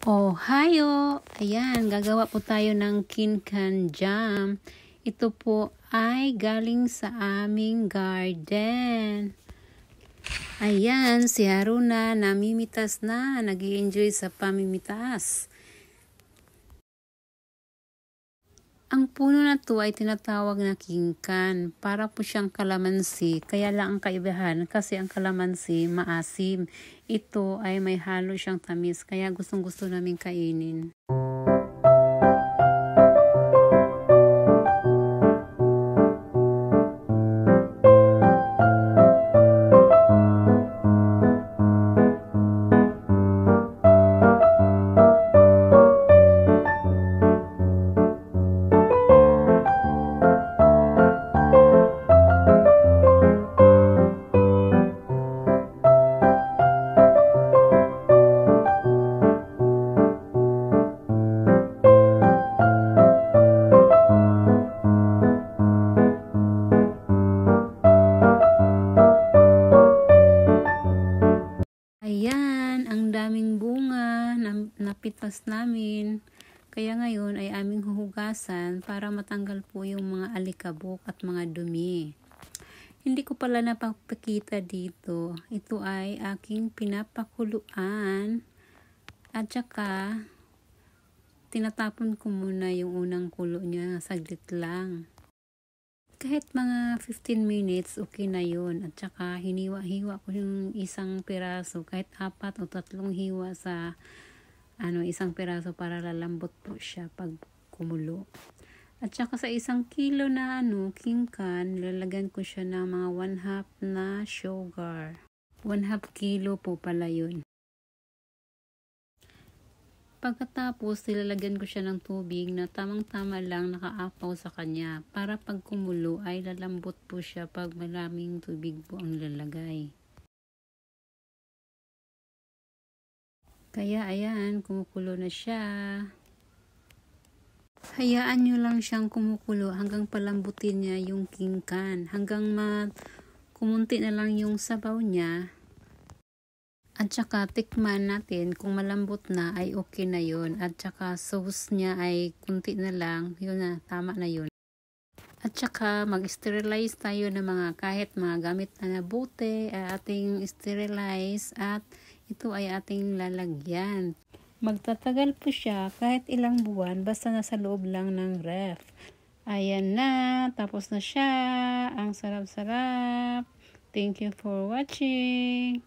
Oh, hayo! Ayan, gagawa po tayo ng kinkan jam. Ito po ay galing sa aming garden. Ayan, si Haruna namimitas na, nag-i-enjoy sa pamimitas. Ang puno na to ay tinatawag na kinkan. Para po siyang kalamansi. Kaya lang ang kaibahan kasi ang kalamansi maasim. Ito ay may halo siyang tamis. Kaya gustong gusto namin kainin. Ayan, ang daming bunga na napitas namin. Kaya ngayon ay aming huhugasan para matanggal po yung mga alikabok at mga dumi. Hindi ko pala napapakita dito. Ito ay aking pinapakuluan. At saka, tinatapon ko muna yung unang kulo niya. Saglit lang. Kahit mga 15 minutes, okay na yun. At saka, hiniwa-hiwa ko yung isang piraso. Kahit 4 o 3 hiwa sa isang piraso para lalambot po siya pag kumulo. At saka sa 1 kilo na kinkan, lalagyan ko siya ng mga 1/2 na sugar. 1/2 kilo po pala yun. Pagkatapos, nilalagyan ko siya ng tubig na tamang-tama lang nakaapaw sa kanya para pag kumulo ay lalambot po siya pag maraming tubig po ang lalagay. Kaya ayan, kumukulo na siya. Hayaan nyo lang siyang kumukulo hanggang palambutin niya yung kinkan. Hanggang kumunti na lang yung sabaw niya. At saka tikman natin kung malambot na ay okay na yun. At saka sauce niya ay kunti na lang. Yun na, tama na yun. At saka mag-sterilize tayo ng kahit mga gamit na bote ay ating sterilize at ito ay ating lalagyan. Magtatagal po siya kahit ilang buwan basta nasa loob lang ng ref. Ayan na, tapos na siya. Ang sarap-sarap. Thank you for watching.